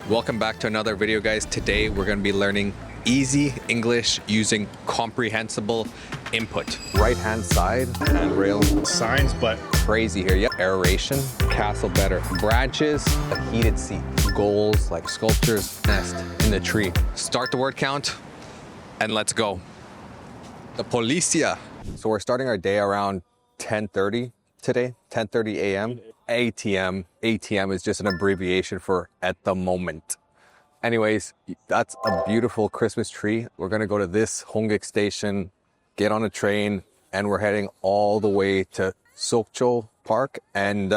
Welcome back to another video, guys. Today we're going to be learning easy English using comprehensible input. Right hand side, handrail. Signs, but Crazy here. Yep. Aeration, castle better. Branches, a heated seat. Goals like sculptures, nest in the tree. Start the word count and let's go. The policia. So we're starting our day around 10:30 today, 10:30 a.m. ATM. ATM is just an abbreviation for at the moment. Anyways, that's a beautiful Christmas tree. We're gonna go to this Hongik station, get on a train, and we're heading all the way to Sokcho Park and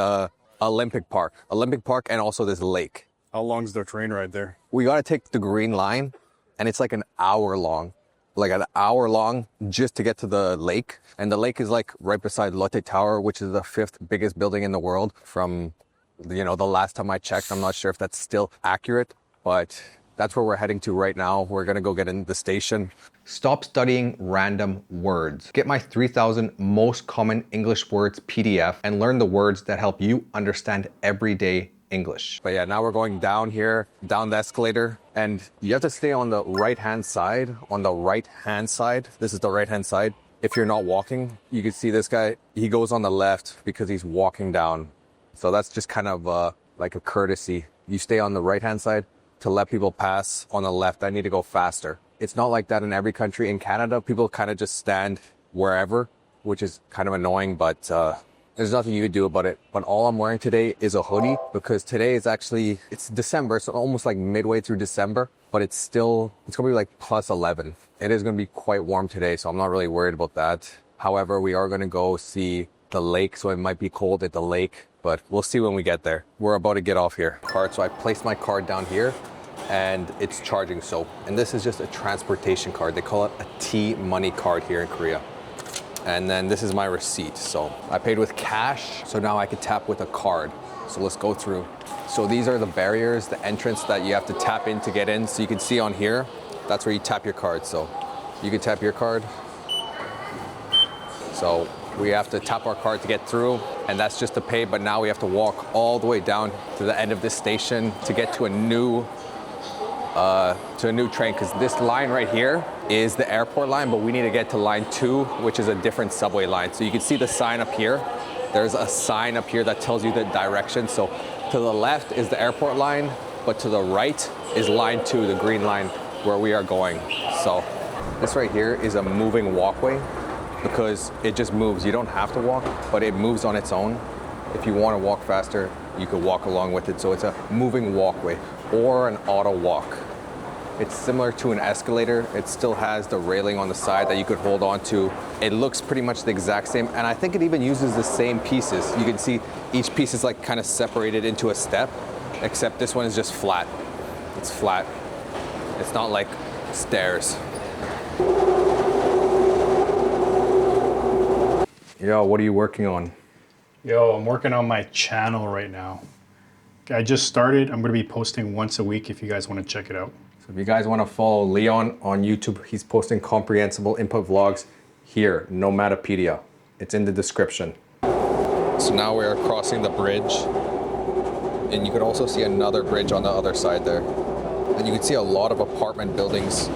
Olympic Park. Olympic Park and also this lake. how long's the train ride there? We gotta take the green line and it's like an hour long. Like an hour long just to get to the lake. And the lake is like right beside Lotte Tower, which is the 5th biggest building in the world from, the last time I checked. I'm not sure if that's still accurate, but that's where we're heading to right now. We're gonna go get in the station. Stop studying random words. Get my 3,000 most common English words PDF and learn the words that help you understand everyday English. But yeah, now we're going down here, down the escalator, and you have to stay on the right-hand side. On the right-hand side, this is the right-hand side. If you're not walking, you can see this guy, he goes on the left because he's walking down. So that's just kind of like a courtesy. You stay on the right-hand side to let people pass. On the left, I need to go faster. It's not like that in every country. In Canada, people kind of just stand wherever, which is kind of annoying, but there's nothing you can do about it. But all I'm wearing today is a hoodie because today is it's December, so almost like midway through December, but it's gonna be like plus 11. It is gonna be quite warm today, so I'm not really worried about that. However, we are gonna go see the lake, so it might be cold at the lake, but we'll see when we get there. We're about to get off here. So I placed my card down here and it's charging so. And this is just a transportation card. They call it a T-money card here in Korea. And then this is my receipt. So I paid with cash, so now I can tap with a card. So let's go through. So these are the barriers, the entrance that you have to tap in to get in. So you can see on here, that's where you tap your card. So you can tap your card. So we have to tap our card to get through, and that's just to pay, but now we have to walk all the way down to the end of this station to get to a new train, because this line right here is the airport line, but we need to get to line 2, which is a different subway line. So you can see the sign up here. There's a sign up here that tells you the direction. So to the left is the airport line, but to the right is line 2, the green line where we are going. So this right here is a moving walkway because it just moves. You don't have to walk, but it moves on its own. If you want to walk faster, you could walk along with it. So it's a moving walkway or an auto walk. It's similar to an escalator. It still has the railing on the side that you could hold on to. It looks pretty much the exact same, and I think it even uses the same pieces. You can see each piece is like kind of separated into a step, except this one is just flat. It's flat. It's not like stairs. Yo, what are you working on? Yo, I'm working on my channel right now. I just started. I'm going to be posting once a week if you guys want to check it out. So if you guys want to follow Leon on YouTube, he's posting comprehensible input vlogs here, Nomadapedia. It's in the description. So now we are crossing the bridge, and you can also see another bridge on the other side there. And you can see a lot of apartment buildings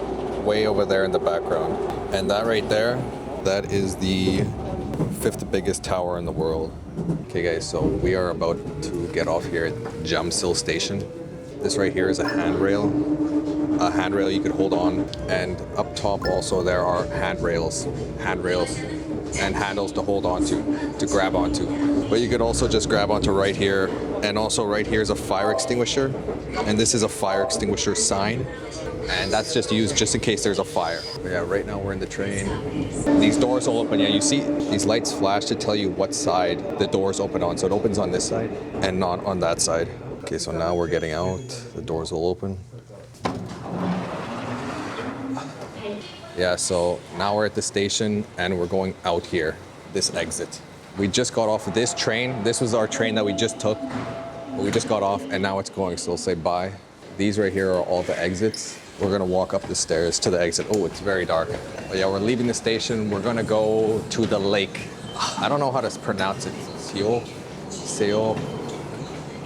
way over there in the background. And that right there, that is the 5th biggest tower in the world. Okay guys, so we are about to get off here at Jamsil station. This right here is a handrail you could hold on, and up top also there are handrails and handles to hold on to grab onto. But you could also just grab onto right here, and also right here is a fire extinguisher, and this is a fire extinguisher sign, and that's just used just in case there's a fire. But yeah, right now we're in the train. These doors will open. Yeah, you see these lights flash to tell you what side the doors open on. So it opens on this side and not on that side. Okay, so now we're getting out. The doors will open. Yeah, so now we're at the station and we're going out here, this exit. We just got off of this train. This was our train that we just took. We just got off and now it's going, so we'll say bye. These right here are all the exits. We're gonna walk up the stairs to the exit. Oh, it's very dark. But yeah, we're leaving the station. We're gonna go to the lake. I don't know how to pronounce it. Seo.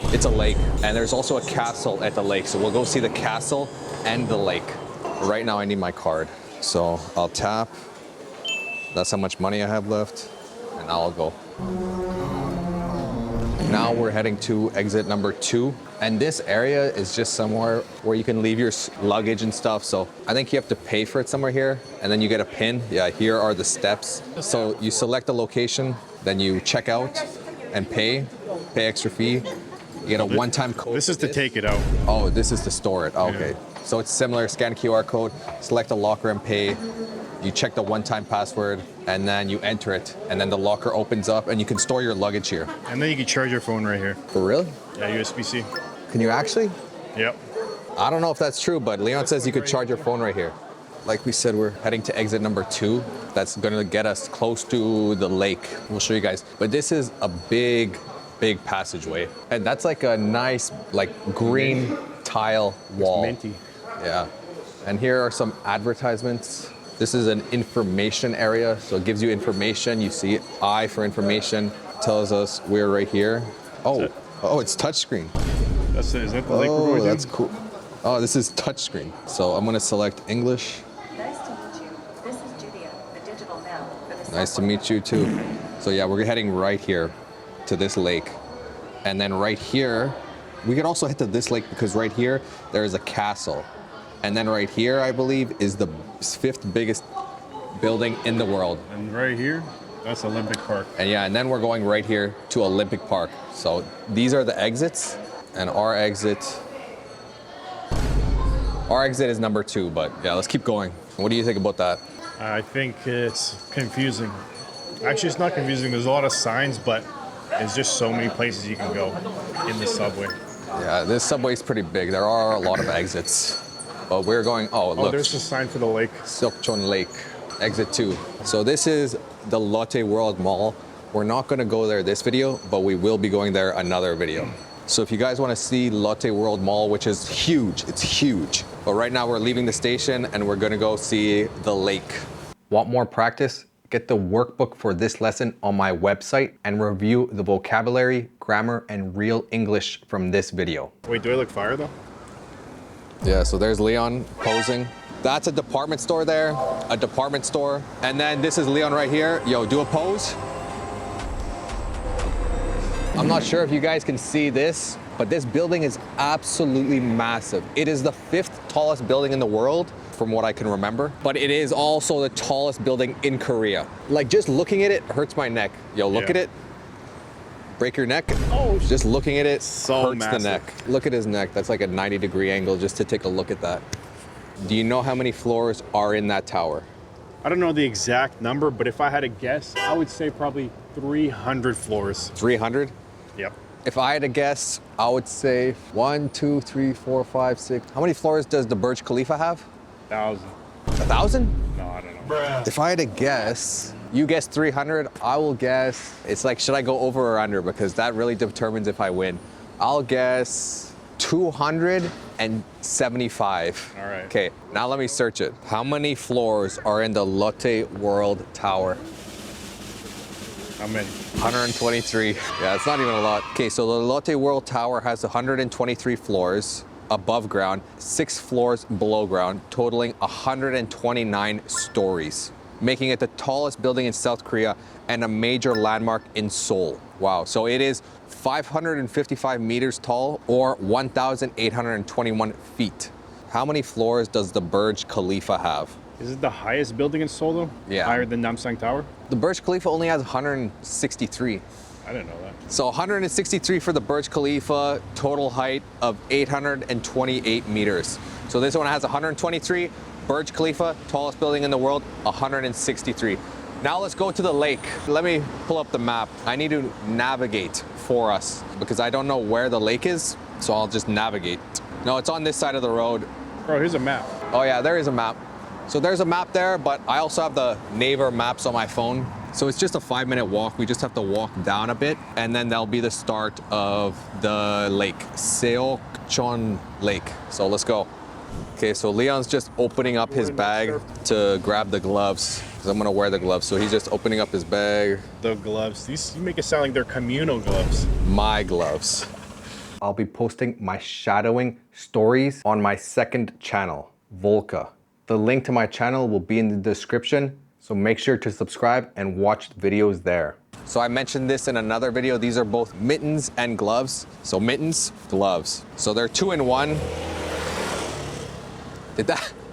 It's a lake, and there's also a castle at the lake. So we'll go see the castle and the lake. Right now I need my card. So I'll tap. That's how much money I have left, and I'll go. Now we're heading to exit number 2. And this area is just somewhere where you can leave your luggage and stuff. So I think you have to pay for it somewhere here, and then you get a pin. Yeah, here are the steps. So you select a location, then you check out and pay extra fee. You get a one-time code. This is to take it out. Oh, this is to store it. Okay. Yeah. So it's similar, scan QR code, select a locker and pay. You check the one-time password, and then you enter it, and then the locker opens up, and you can store your luggage here. And then you can charge your phone right here. For real? Yeah, USB-C. Can you actually? Yep. I don't know if that's true, but Leon says you could charge your phone right here. Like we said, we're heading to exit number 2. That's gonna get us close to the lake. We'll show you guys. But this is a big passageway. And that's like a nice, like green tile wall. It's minty. Yeah. And here are some advertisements. This is an information area, so it gives you information. You see I for information, tells us we're right here. Oh, it's touchscreen. Is that the lake we're going to? That's cool. Oh, this is touchscreen. So I'm gonna select English. Nice to meet you. This is Judo, the digital map for the Nice to meet you too. So yeah, we're heading right here to this lake. And then right here, we could also head to this lake because right here, there is a castle. And then right here, I believe, is the 5th biggest building in the world. And right here, that's Olympic Park. And yeah, and then we're going right here to Olympic Park. So these are the exits, and our exit is number 2, but yeah, let's keep going. What do you think about that? I think it's confusing. Actually, it's not confusing. There's a lot of signs, but there's just so many places you can go in the subway. Yeah, this subway is pretty big. There are a lot of exits. But we're going, look. There's a sign for the lake. Seokcheon Lake, exit 2. So this is the Lotte World Mall. We're not gonna go there this video, but we will be going there another video. So if you guys wanna see Lotte World Mall, which is huge, it's huge. But right now we're leaving the station and we're gonna go see the lake. Want more practice? Get the workbook for this lesson on my website and review the vocabulary, grammar, and real English from this video. Wait, do I look fire though? Yeah, so there's Leon posing. That's a department store there, a department store. And then this is Leon right here. Yo, do a pose. I'm not sure if you guys can see this, but this building is absolutely massive. It is the 5th tallest building in the world, from what I can remember. But it is also the tallest building in Korea. Like, just looking at it hurts my neck. Yo, look at it. Break your neck. Oh, just looking at it so hurts massive. the neck. Look at his neck. That's like a 90-degree angle just to take a look at that. Do you know how many floors are in that tower? I don't know the exact number, but if I had to guess, I would say probably 300 floors. 300? Yep. If I had to guess, I would say 1, 2, 3, 4, 5, 6. How many floors does the Burj Khalifa have? 1,000. 1,000? No, I don't know. If I had to guess, you guess 300, I will guess, it's like, should I go over or under? Because that really determines if I win. I'll guess 275. All right. Okay, now let me search it. How many floors are in the Lotte World Tower? How many? 123. Yeah, it's not even a lot. Okay, so the Lotte World Tower has 123 floors above ground, 6 floors below ground, totaling 129 stories, making it the tallest building in South Korea and a major landmark in Seoul. Wow, so it is 555 meters tall or 1,821 feet. How many floors does the Burj Khalifa have? Is it the highest building in Seoul though? Yeah. Higher than Namsang Tower? The Burj Khalifa only has 163. I didn't know that. So 163 for the Burj Khalifa, total height of 828 meters. So this one has 123, Burj Khalifa, tallest building in the world, 163. Now let's go to the lake. Let me pull up the map. I need to navigate for us because I don't know where the lake is, so I'll just navigate. No, it's on this side of the road. Bro, here's a map. Oh yeah, there is a map. So there's a map there, but I also have the Naver maps on my phone. So it's just a 5-minute walk. We just have to walk down a bit, and then that'll be the start of the lake, Seokcheon Lake. So let's go. Okay, so Leon's just opening up his bag to grab the gloves, because I'm gonna wear the gloves. So he's just opening up his bag. The gloves. These, you make it sound like they're communal gloves. My gloves. I'll be posting my shadowing stories on my second channel, Volka. The link to my channel will be in the description, so make sure to subscribe and watch the videos there. So I mentioned this in another video. These are both mittens and gloves. So mittens, gloves. So they're 2-in-1.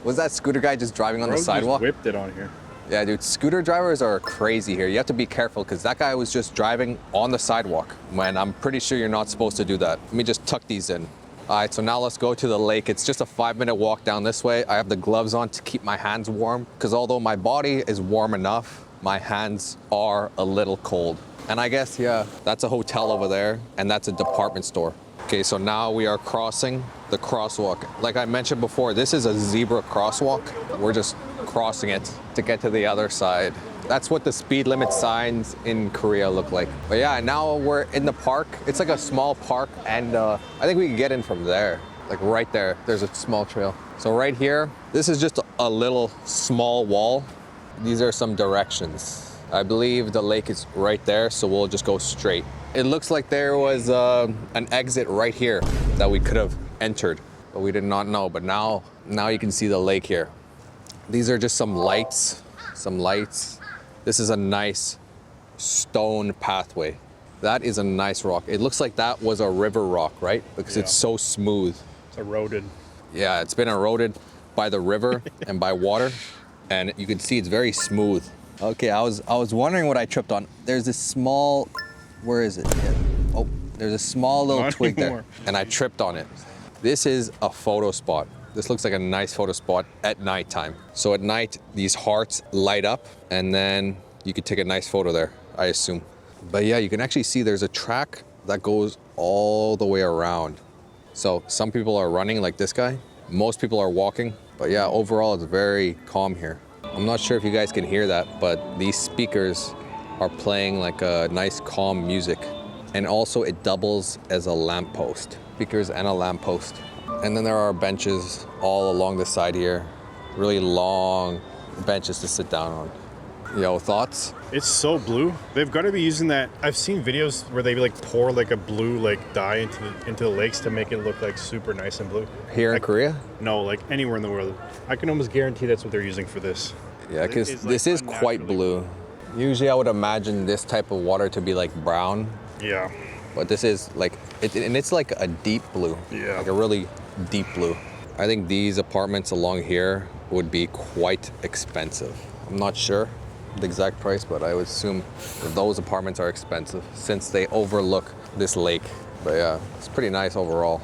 Was that scooter guy just driving on the sidewalk? Just whipped it on here. Yeah, dude, scooter drivers are crazy here. You have to be careful because that guy was just driving on the sidewalk. Man, I'm pretty sure you're not supposed to do that. Let me just tuck these in. All right, so now let's go to the lake. It's just a 5-minute walk down this way. I have the gloves on to keep my hands warm because although my body is warm enough, my hands are a little cold. And I guess, yeah, that's a hotel over there and that's a department store. Okay, so now we are crossing the crosswalk. Like I mentioned before, this is a zebra crosswalk. We're just crossing it to get to the other side. That's what the speed limit signs in Korea look like. But yeah, now we're in the park. It's like a small park and I think we can get in from there. Like right there, there's a small trail. So right here, this is just a little small wall. These are some directions. I believe the lake is right there, so we'll just go straight. It looks like there was an exit right here that we could have entered, but we did not know. But now you can see the lake here. These are just some lights. This is a nice stone pathway. That is a nice rock. It looks like that was a river rock, right? Because it's so smooth. It's eroded. Yeah, it's been eroded by the river and by water. And you can see it's very smooth. Okay, I was wondering what I tripped on. There's this small, where is it? Yeah. Oh, there's a small little Not twig anymore. there. And I tripped on it. This is a photo spot. This looks like a nice photo spot at nighttime. So at night, these hearts light up and then you could take a nice photo there, I assume. But yeah, you can actually see there's a track that goes all the way around. So some people are running like this guy. Most people are walking. But yeah, overall, it's very calm here. I'm not sure if you guys can hear that, but these speakers are playing like a nice calm music. And also it doubles as a lamppost. Speakers and a lamppost. And then there are benches all along the side here. Really long benches to sit down on. Yo, thoughts? It's so blue. They've got to be using that. I've seen videos where they like pour like a blue like dye into the lakes to make it look like super nice and blue. Here in Korea? No, like anywhere in the world. I can almost guarantee that's what they're using for this. Yeah, because It's, this like, is quite unnaturally blue. Usually I would imagine this type of water to be like brown, Yeah. but this is like, it's like a deep blue. Yeah. Like a really deep blue. I think these apartments along here would be quite expensive. I'm not sure the exact price, but I would assume that those apartments are expensive since they overlook this lake. But yeah, it's pretty nice overall.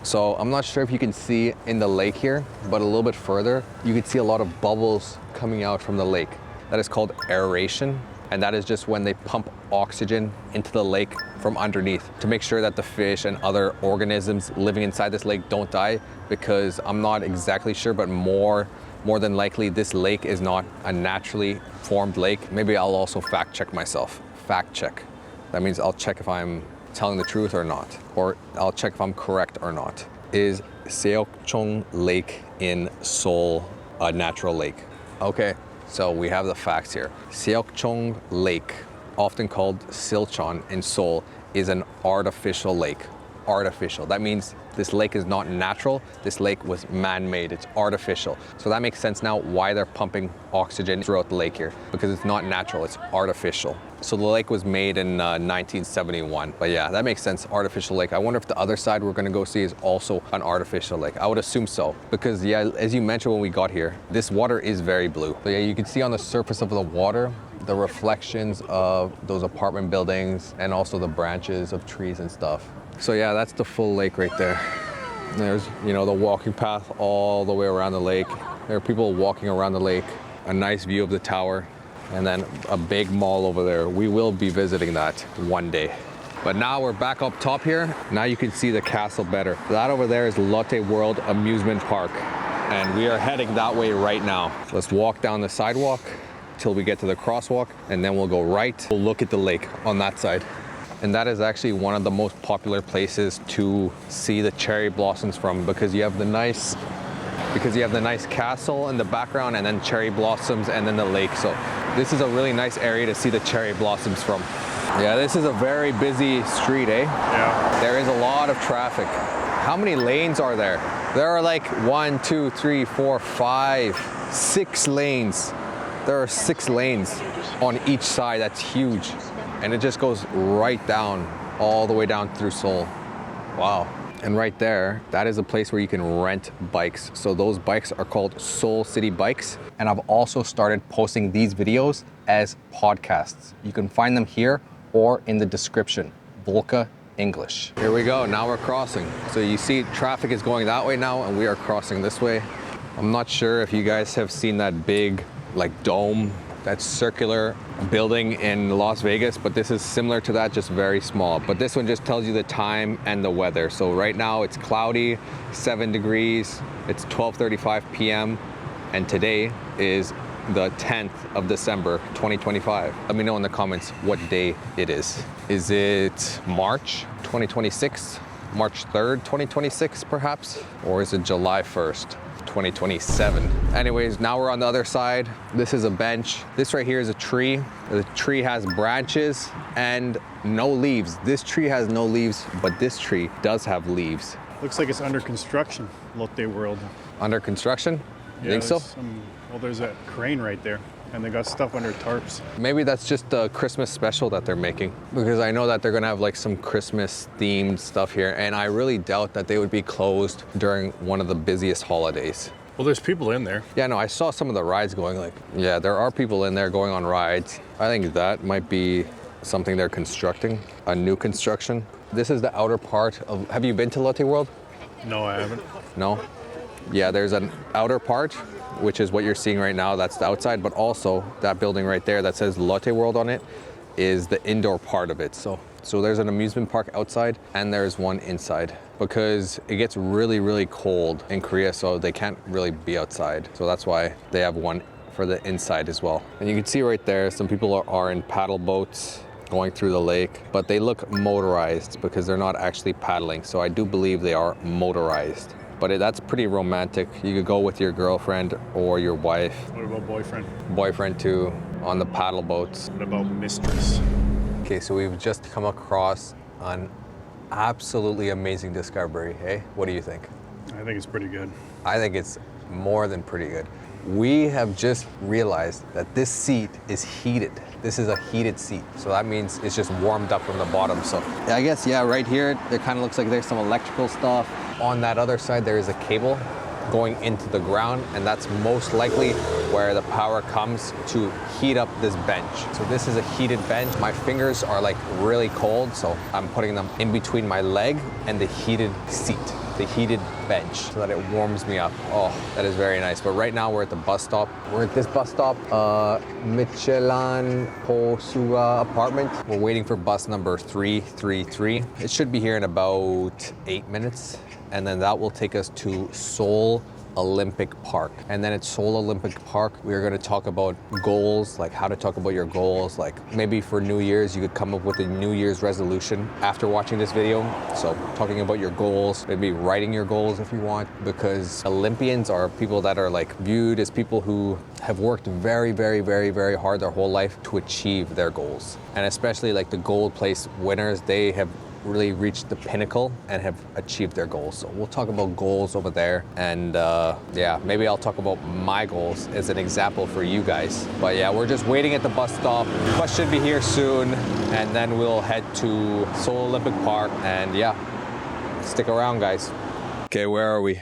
So I'm not sure if you can see in the lake here, but a little bit further, you can see a lot of bubbles coming out from the lake. That is called aeration. And that is just when they pump oxygen into the lake from underneath to make sure that the fish and other organisms living inside this lake don't die, because I'm not exactly sure, but more than likely this lake is not a naturally formed lake. Maybe I'll also fact check myself. Fact check. That means I'll check if I'm telling the truth or not, or I'll check if I'm correct or not. Is Seokchong Lake in Seoul a natural lake? Okay, so we have the facts here. Seokchong Lake, often called Silcheon in Seoul, is an artificial lake. Artificial. That means this lake is not natural. This lake was man-made. It's artificial. So that makes sense now why they're pumping oxygen throughout the lake here, because it's not natural, it's artificial. So the lake was made in 1971. But yeah, that makes sense, artificial lake. I wonder if the other side we're gonna go see is also an artificial lake. I would assume so, because yeah, as you mentioned when we got here, this water is very blue. But yeah, you can see on the surface of the water, the reflections of those apartment buildings and also the branches of trees and stuff. So yeah, that's the full lake right there. There's, you know, the walking path all the way around the lake. There are people walking around the lake, a nice view of the tower, and then a big mall over there. We will be visiting that one day. But now we're back up top here. Now you can see the castle better. That over there is Lotte World Amusement Park. And we are heading that way right now. Let's walk down the sidewalk till we get to the crosswalk, and then we'll go right. We'll look at the lake on that side. And that is actually one of the most popular places to see the cherry blossoms from, because you have the nice castle in the background and then cherry blossoms and then the lake. So this is a really nice area to see the cherry blossoms from. Yeah, this is a very busy street, eh? Yeah. There is a lot of traffic. How many lanes are there? There are like 1, 2, 3, 4, 5, 6 lanes. There are 6 lanes on each side. That's huge. And it just goes right down, all the way down through Seoul. Wow. And right there, that is a place where you can rent bikes. So those bikes are called Seoul City Bikes. And I've also started posting these videos as podcasts. You can find them here or in the description, Volka English. Here we go, now we're crossing. So you see traffic is going that way now and we are crossing this way. I'm not sure if you guys have seen that big like dome, that circular building in Las Vegas, but this is similar to that, just very small. But this one just tells you the time and the weather. So right now it's cloudy, 7 degrees, it's 12:35 p.m. and today is the 10th of December, 2025. Let me know in the comments what day it is. Is it March 2026? March 3rd, 2026 perhaps? Or is it July 1st? 2027. Anyways, now we're on the other side. This is a bench. This right here is a tree. The tree has branches and no leaves. This tree has no leaves, but this tree does have leaves. Looks like it's under construction, Lotte World. Under construction? You think so? Well, there's a crane right there, and they got stuff under tarps. Maybe that's just the Christmas special that they're making, because I know that they're gonna have like some Christmas themed stuff here, and I really doubt that they would be closed during one of the busiest holidays. Well, there's people in there. Yeah, no, I saw some of the rides going like, yeah, there are people in there going on rides. I think that might be something they're constructing, a new construction. This is the outer part of, have you been to Lotte World? No, I haven't. No? Yeah, there's an outer part, which is what you're seeing right now. That's the outside, but also that building right there that says Lotte World on it is the indoor part of it. So there's an amusement park outside and there's one inside, because it gets really, really cold in Korea, so they can't really be outside. So that's why they have one for the inside as well. And you can see right there, some people are in paddle boats going through the lake, but they look motorized because they're not actually paddling. So I do believe they are motorized. But that's pretty romantic. You could go with your girlfriend or your wife. What about boyfriend? Boyfriend too, on the paddle boats. What about mistress? Okay, so we've just come across an absolutely amazing discovery, hey? What do you think? I think it's pretty good. I think it's more than pretty good. We have just realized that this seat is heated. This is a heated seat. So that means it's just warmed up from the bottom. So I guess, yeah, right here, it kind of looks like there's some electrical stuff. On that other side, there is a cable going into the ground, and that's most likely where the power comes to heat up this bench. So this is a heated bench. My fingers are like really cold, so I'm putting them in between my leg and the heated seat, the heated bench, so that it warms me up. Oh, that is very nice. But right now we're at the bus stop. We're at this bus stop, Michelan Posuga apartment. We're waiting for bus number 333. It should be here in about 8 minutes. And then that will take us to Seoul Olympic Park. And then at Seoul Olympic Park, we're gonna talk about goals, like how to talk about your goals. Like maybe for New Year's, you could come up with a New Year's resolution after watching this video. So talking about your goals, maybe writing your goals if you want, because Olympians are people that are like viewed as people who have worked very, very, very, very hard their whole life to achieve their goals. And especially like the gold place winners, they have really reached the pinnacle and have achieved their goals. So we'll talk about goals over there, and yeah, maybe I'll talk about my goals as an example for you guys. But yeah, we're just waiting at the bus stop. Bus should be here soon, and then we'll head to Seoul Olympic Park, and yeah, stick around, guys. Okay, where are we?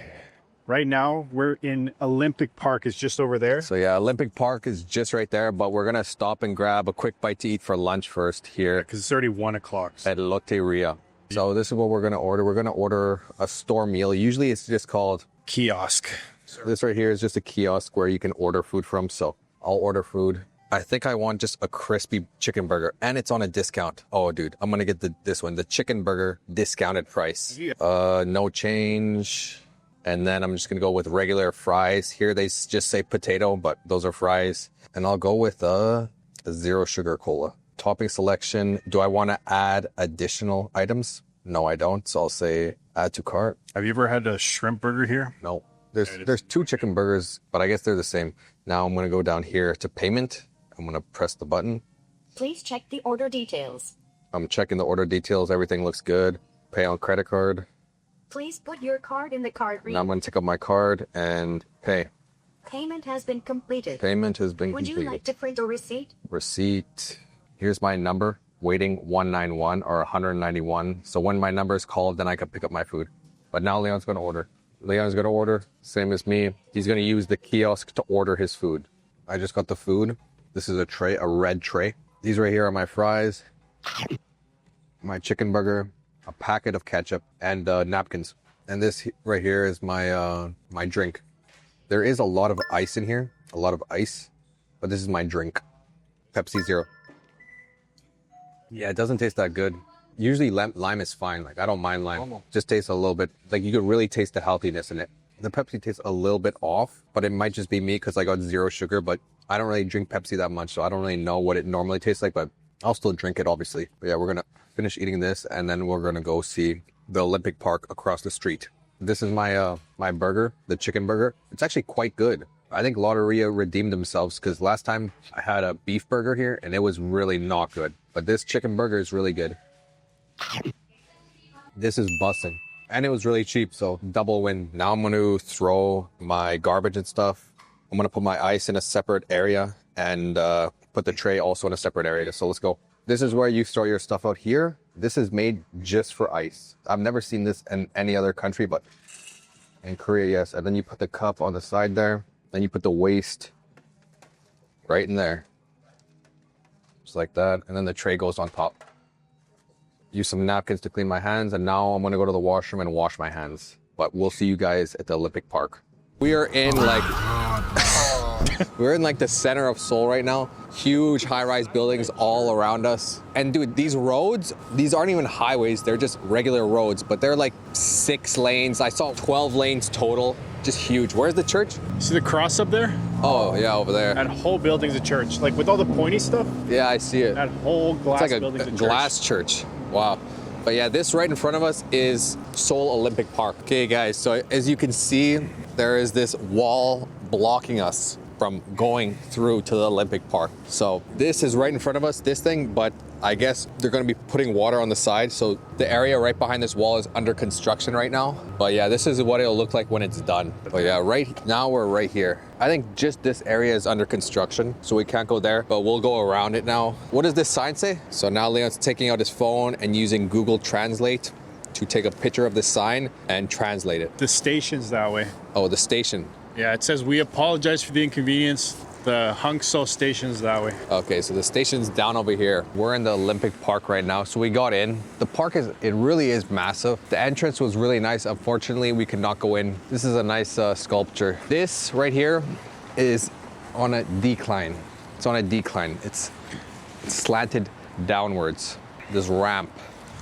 Right now, we're in Olympic Park. It's just over there. So yeah, Olympic Park is just right there, but we're gonna stop and grab a quick bite to eat for lunch first here Because it's already 1 o'clock. at Lotteria. So this is what we're gonna order. We're gonna order a store meal. Usually it's just called Kiosk. So this right here is just a kiosk where you can order food from. So I'll order food. I think I want just a crispy chicken burger, and it's on a discount. Oh, dude, I'm gonna get this one, the chicken burger discounted price. No change. And then I'm just gonna go with regular fries. Here they just say potato, but those are fries. And I'll go with a 0 sugar cola. Topping selection. Do I wanna add additional items? No, I don't. So I'll say add to cart. Have you ever had a shrimp burger here? No. There's 2 chicken burgers, but I guess they're the same. Now I'm gonna go down here to payment. I'm gonna press the button. Please check the order details. I'm checking the order details. Everything looks good. Pay on credit card. Please put your card in the card reader. Now I'm going to take up my card and pay. Payment has been completed. Payment has been Would completed. you like to print a receipt? Receipt. Here's my number. Waiting 191 or 191. So when my number is called, then I can pick up my food. But now Leon's going to order. Leon's going to order, same as me. He's going to use the kiosk to order his food. I just got the food. This is a tray, a red tray. These right here are my fries, my chicken burger, a packet of ketchup, and napkins. And this right here is my my drink. There is a lot of ice in here, a lot of ice, but this is my drink, Pepsi Zero. Yeah, it doesn't taste that good. Usually lime is fine. Like, I don't mind lime. Just tastes a little bit, like you could really taste the healthiness in it. The Pepsi tastes a little bit off, but it might just be me because I got zero sugar, but I don't really drink Pepsi that much, so I don't really know what it normally tastes like, but I'll still drink it, obviously. But yeah, we're going to finish eating this, and then we're going to go see the Olympic Park across the street. This is my my burger, the chicken burger. It's actually quite good. I think Lotteria redeemed themselves because last time I had a beef burger here, and it was really not good. But this chicken burger is really good. This is bussin'. And it was really cheap, so double win. Now I'm going to throw my garbage and stuff. I'm going to put my ice in a separate area and put the tray also in a separate area. So let's go. This is where you throw your stuff out here. This is made just for ice. I've never seen this in any other country, but in Korea, yes. And then you put the cup on the side there. Then you put the waste right in there. Just like that. And then the tray goes on top. Use some napkins to clean my hands, and now I'm gonna go to the washroom and wash my hands. But we'll see you guys at the Olympic Park. We are in like we're in like the center of Seoul right now. Huge high-rise buildings all around us. And dude, these roads, these aren't even highways, they're just regular roads, but they're like 6 lanes. I saw 12 lanes total. Just huge. Where's the church? See the cross up there? Oh yeah, over there. That whole building's a church. Like with all the pointy stuff, Yeah, I see it. that whole glass It's like building's a a church. glass church. Wow. But yeah, this right in front of us is Seoul Olympic Park. Okay, guys, so as you can see, there is this wall blocking us from going through to the Olympic Park. So this is right in front of us, this thing, but I guess they're gonna be putting water on the side. So the area right behind this wall is under construction right now. But yeah, this is what it'll look like when it's done. But yeah, right now we're right here. I think just this area is under construction, so we can't go there, but we'll go around it now. What does this sign say? So now Leon's taking out his phone and using Google Translate to take a picture of the sign and translate it. The station's that way. Oh, the station. Yeah, it says, "We apologize for the inconvenience. The Hangso station's that way." Okay, so the station's down over here. We're in the Olympic Park right now, so we got in. The park it really is massive. The entrance was really nice. Unfortunately, we could not go in. This is a nice sculpture. This right here is on a decline. It's on a decline. It's slanted downwards. This ramp.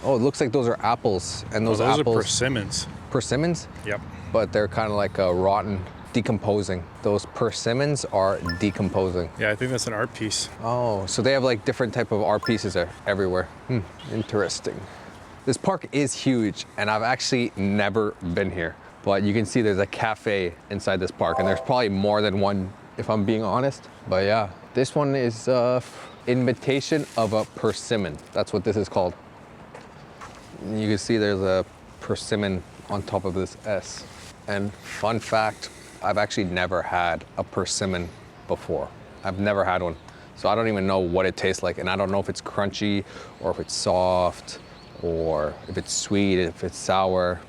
Oh, it looks like those are apples, and those Those apples are persimmons. persimmons, Yep. but they're kind of like rotten, decomposing. Those persimmons are decomposing. Yeah, I think that's an art piece. Oh, so they have like different type of art pieces everywhere. Interesting. This park is huge, and I've actually never been here. But you can see there's a cafe inside this park, and there's probably more than one, if I'm being honest. But yeah, this one is Imitation of a Persimmon. That's what this is called. You can see there's a persimmon on top of this S. And fun fact, I've actually never had a persimmon before. I've never had one. So I don't even know what it tastes like. And I don't know if it's crunchy or if it's soft or if it's sweet, if it's sour.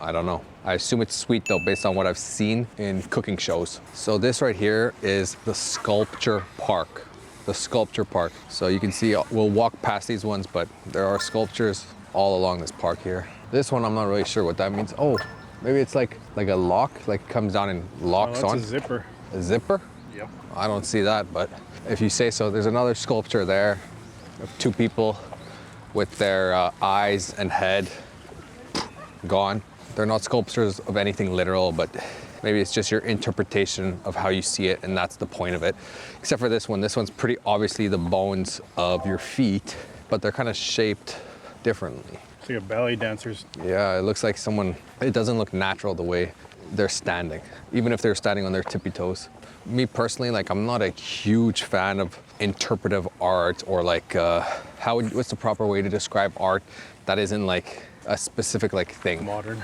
I don't know. I assume it's sweet though, based on what I've seen in cooking shows. So this right here is the sculpture park. The sculpture park. So you can see, we'll walk past these ones, but there are sculptures all along this park here. This one, I'm not really sure what that means. Oh, maybe it's like a lock, like comes down and locks on. It's a zipper. A zipper? Yep. I don't see that, but if you say so. There's another sculpture there of 2 people with their eyes and head gone. They're not sculptures of anything literal, but maybe it's just your interpretation of how you see it, and that's the point of it. Except for this one. This one's pretty obviously the bones of your feet, but they're kind of shaped differently. It's like a ballet dancer's. Yeah, it looks like someone, it doesn't look natural the way they're standing, even if they're standing on their tippy toes. Me personally, like, I'm not a huge fan of interpretive art or like what's the proper way to describe art that isn't like a specific like thing? Modern.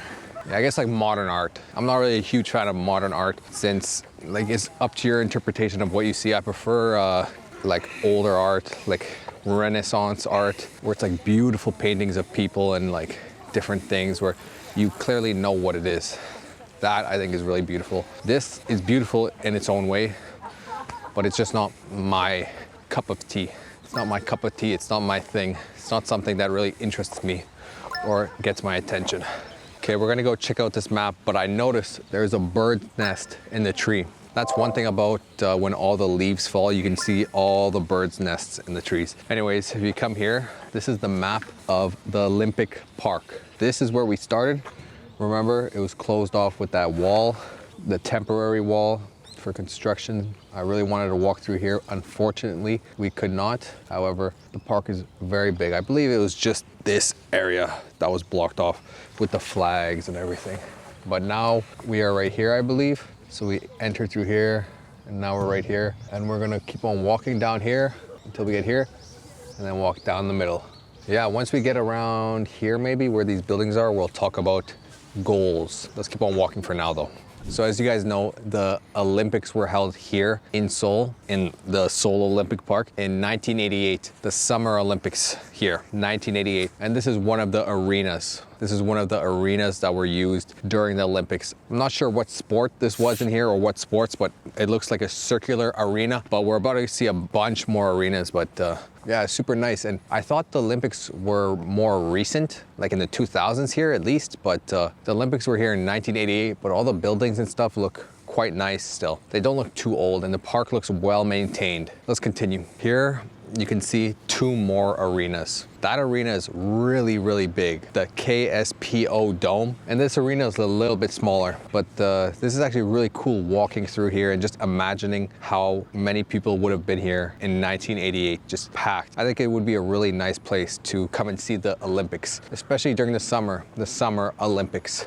Yeah, I guess like modern art. I'm not really a huge fan of modern art since like it's up to your interpretation of what you see. I prefer like older art, like Renaissance art, where it's like beautiful paintings of people and like different things where you clearly know what it is. That I think is really beautiful. This is beautiful in its own way, but it's just not my cup of tea. It's not my cup of tea, it's not my thing. It's not something that really interests me or gets my attention. Okay, we're gonna go check out this map, but I noticed there's a bird's nest in the tree. That's one thing about when all the leaves fall, you can see all the birds' nests in the trees. Anyways, if you come here, this is the map of the Olympic Park. This is where we started. Remember, it was closed off with that wall, the temporary wall for construction. I really wanted to walk through here. Unfortunately, we could not. However, the park is very big. I believe it was just this area that was blocked off with the flags and everything. But now we are right here, I believe. So we enter through here and now we're right here. And we're gonna keep on walking down here until we get here and then walk down the middle. Yeah, once we get around here maybe where these buildings are, we'll talk about goals. Let's keep on walking for now though. So as you guys know, the Olympics were held here in Seoul, in the Seoul Olympic Park in 1988, the Summer Olympics here, 1988. And this is one of the arenas. This is one of the arenas that were used during the Olympics. I'm not sure what sport this was in here or what sports, but it looks like a circular arena. But we're about to see a bunch more arenas, but yeah, super nice. And I thought the Olympics were more recent, like in the 2000s here at least, but the Olympics were here in 1988, but all the buildings and stuff look quite nice still. They don't look too old and the park looks well maintained. Let's continue. Here you can see two more arenas. That arena is really, really big, the KSPO Dome. And this arena is a little bit smaller, but this is actually really cool walking through here and just imagining how many people would have been here in 1988, just packed. I think it would be a really nice place to come and see the Olympics, especially during the Summer Olympics.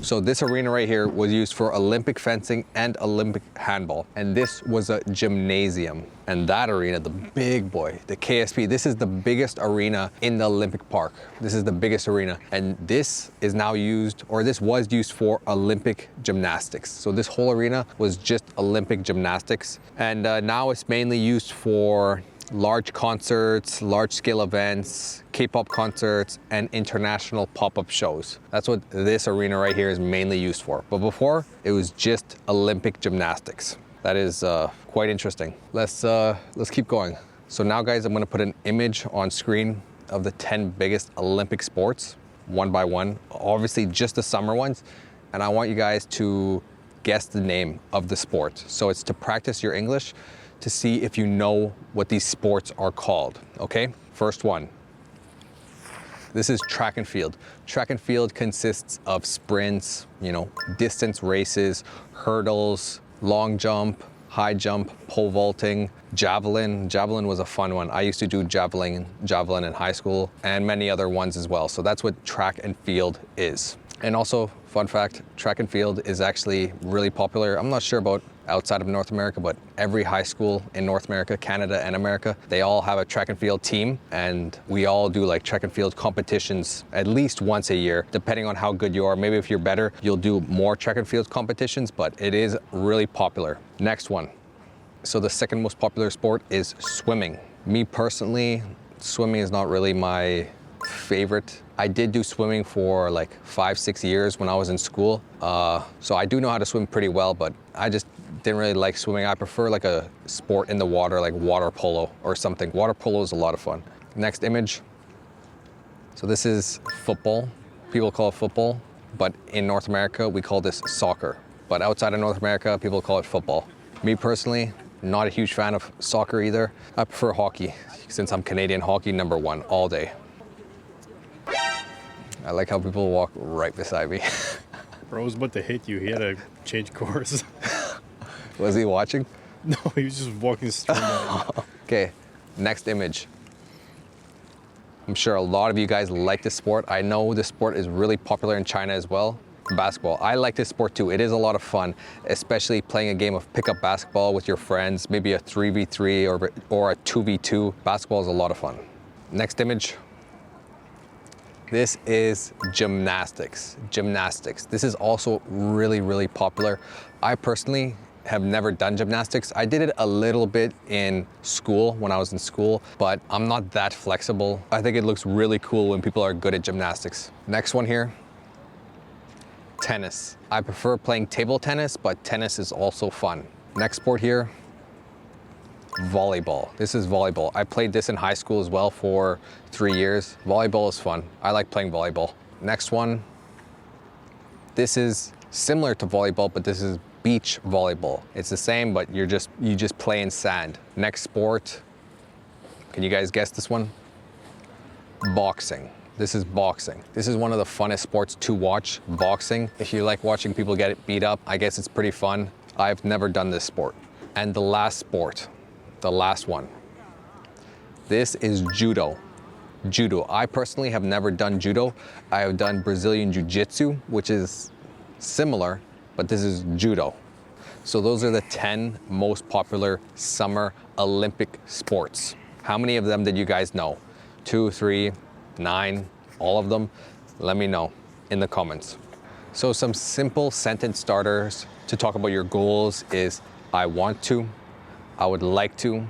So this arena right here was used for Olympic fencing and Olympic handball. And this was a gymnasium. And that arena, the big boy, the KSP, this is the biggest arena in the Olympic Park. This is the biggest arena. And this is now used, or this was used for Olympic gymnastics. So this whole arena was just Olympic gymnastics. And now it's mainly used for large concerts, large-scale events, K-pop concerts, and international pop-up shows. That's what this arena right here is mainly used for. But before, it was just Olympic gymnastics. That is quite interesting. Let's keep going. So now, guys, I'm gonna put an image on screen of the 10 biggest Olympic sports, one by one. Obviously, just the summer ones. And I want you guys to guess the name of the sport. So it's to practice your English, to see if you know what these sports are called, okay? First one. This is track and field. Track and field consists of sprints, distance races, hurdles, long jump, high jump, pole vaulting, javelin. Javelin was a fun one. I used to do javelin in high school and many other ones as well. So that's what track and field is. And also, fun fact, track and field is actually really popular. I'm not sure about outside of North America, but every high school in North America, Canada and America, they all have a track and field team, and we all do like track and field competitions at least once a year, depending on how good you are. Maybe if you're better, you'll do more track and field competitions, but it is really popular. Next one. So the second most popular sport is swimming. Me personally, swimming is not really my favorite. I did do swimming for like 5-6 years when I was in school. So I do know how to swim pretty well, but I just didn't really like swimming. I prefer like a sport in the water, like water polo or something. Water polo is a lot of fun. Next image. So this is football. People call it football, but in North America, we call this soccer. But outside of North America, people call it football. Me personally, not a huge fan of soccer either. I prefer hockey. Since I'm Canadian, hockey #1 all day. I like how people walk right beside me. Bro was about to hit you. He had to change course. Was he watching? No, he was just walking straight down. Okay, next image. I'm sure a lot of you guys like this sport. I know this sport is really popular in China as well. Basketball. I like this sport too. It is a lot of fun, especially playing a game of pickup basketball with your friends, maybe a 3v3 or a 2v2. Basketball is a lot of fun. Next image. This is gymnastics. Gymnastics. This is also really, really popular. I personally have never done gymnastics. I did it a little bit in school when I was in school, but I'm not that flexible. I think it looks really cool when people are good at gymnastics. Next one here. Tennis. I prefer playing table tennis, but tennis is also fun. Next sport here. Volleyball. This is volleyball. I played this in high school as well for 3 years. Volleyball is fun. I like playing volleyball. Next one. This is similar to volleyball, but this is beach volleyball. It's the same, but you just play in sand. Next sport. Can you guys guess this one? Boxing. This is boxing. This is one of the funnest sports to watch, boxing. If you like watching people get beat up, I guess it's pretty fun. I've never done this sport. And the last sport, the last one. This is judo. Judo. I personally have never done judo. I have done Brazilian jiu-jitsu, which is similar, but this is judo. So those are the 10 most popular summer Olympic sports. How many of them did you guys know? 2, 3, 9, all of them? Let me know in the comments. So some simple sentence starters to talk about your goals is I want to, I would like to,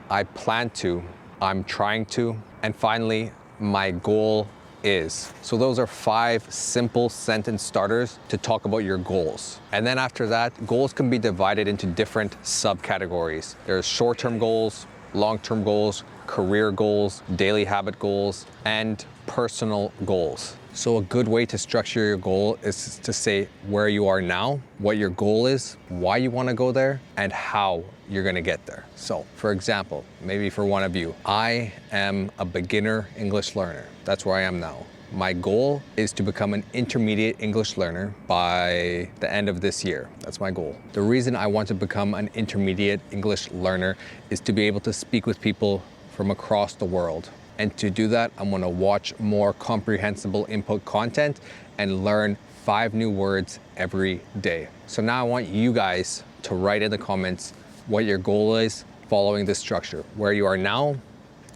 I plan to, I'm trying to, and finally, my goal is. So those are 5 simple sentence starters to talk about your goals. And then after that, goals can be divided into different subcategories. There's short-term goals, long-term goals, career goals, daily habit goals, and personal goals. So a good way to structure your goal is to say where you are now, what your goal is, why you want to go there, and how you're going to get there. So for example, maybe for one of you, I am a beginner English learner. That's where I am now. My goal is to become an intermediate English learner by the end of this year. That's my goal. The reason I want to become an intermediate English learner is to be able to speak with people from across the world. And to do that, I'm gonna watch more comprehensible input content and learn 5 new words every day. So now I want you guys to write in the comments what your goal is following this structure. Where you are now,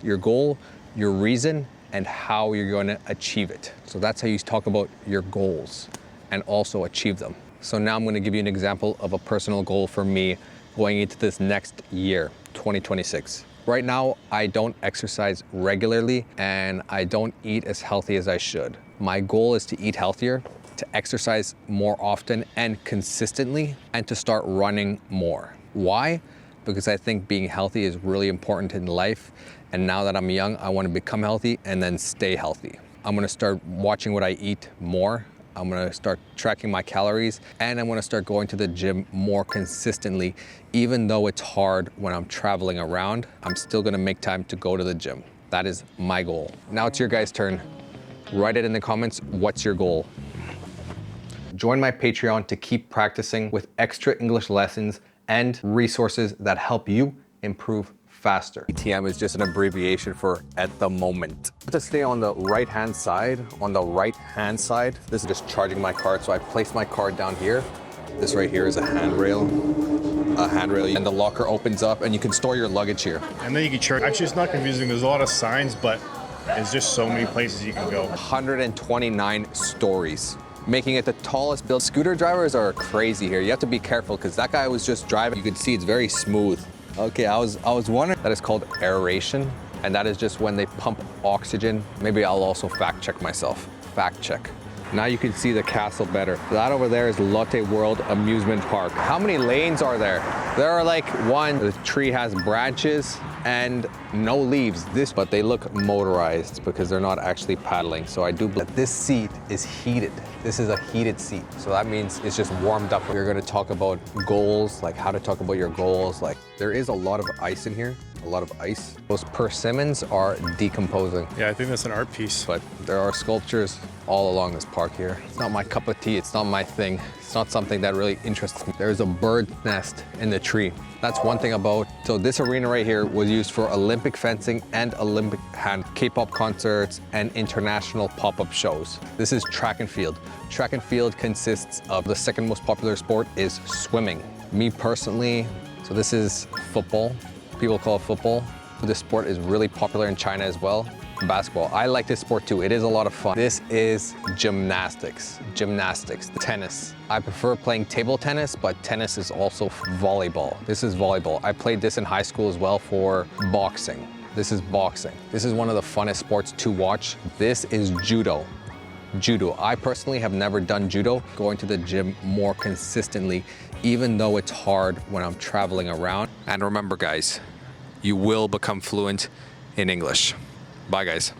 your goal, your reason, and how you're gonna achieve it. So that's how you talk about your goals and also achieve them. So now I'm gonna give you an example of a personal goal for me going into this next year, 2026. Right now, I don't exercise regularly and I don't eat as healthy as I should. My goal is to eat healthier, to exercise more often and consistently, and to start running more. Why? Because I think being healthy is really important in life. And now that I'm young, I want to become healthy and then stay healthy. I'm going to start watching what I eat more. I'm going to start tracking my calories, and I'm going to start going to the gym more consistently. Even though it's hard when I'm traveling around, I'm still going to make time to go to the gym. That is my goal. Now it's your guys' turn. Write it in the comments. What's your goal? Join my Patreon to keep practicing with extra English lessons and resources that help you improve faster. ATM is just an abbreviation for at the moment. To stay on the right-hand side, this is just charging my card. So I place my card down here. This right here is a handrail, and the locker opens up and you can store your luggage here. And then you can charge. Actually, it's not confusing. There's a lot of signs, but there's just so many places you can go. 129 stories, making it the tallest building. Scooter drivers are crazy here. You have to be careful because that guy was just driving. You can see it's very smooth. Okay, I was wondering, that is called aeration, and that is just when they pump oxygen. Maybe I'll also fact check myself. Fact check. Now you can see the castle better. That over there is Lotte World Amusement Park. How many lanes are there? There are like 1. The tree has branches and no leaves. But they look motorized because they're not actually paddling. So I do believe that this seat is heated. This is a heated seat. So that means it's just warmed up. We're gonna talk about goals, like how to talk about your goals. Like there is a lot of ice in here. A lot of ice. Those persimmons are decomposing. Yeah, I think that's an art piece. But there are sculptures all along this park here. It's not my cup of tea, it's not my thing. It's not something that really interests me. There's a bird nest in the tree. That's one thing about, so this arena right here was used for Olympic fencing and Olympic hand, K-pop concerts and international pop-up shows. This is track and field. Track and field consists of, the second most popular sport is swimming. Me personally, so this is football. People call it football. This sport is really popular in China as well. basketball. I like this sport too. It is a lot of fun. This is gymnastics. Gymnastics. Tennis. I prefer playing table tennis, but tennis is also volleyball. This is volleyball. I played this in high school as well for boxing. This is boxing. This is one of the funnest sports to watch. This is judo. Judo. I personally have never done judo. Going to the gym more consistently, even though it's hard when I'm traveling around. And remember guys, you will become fluent in English. Bye guys.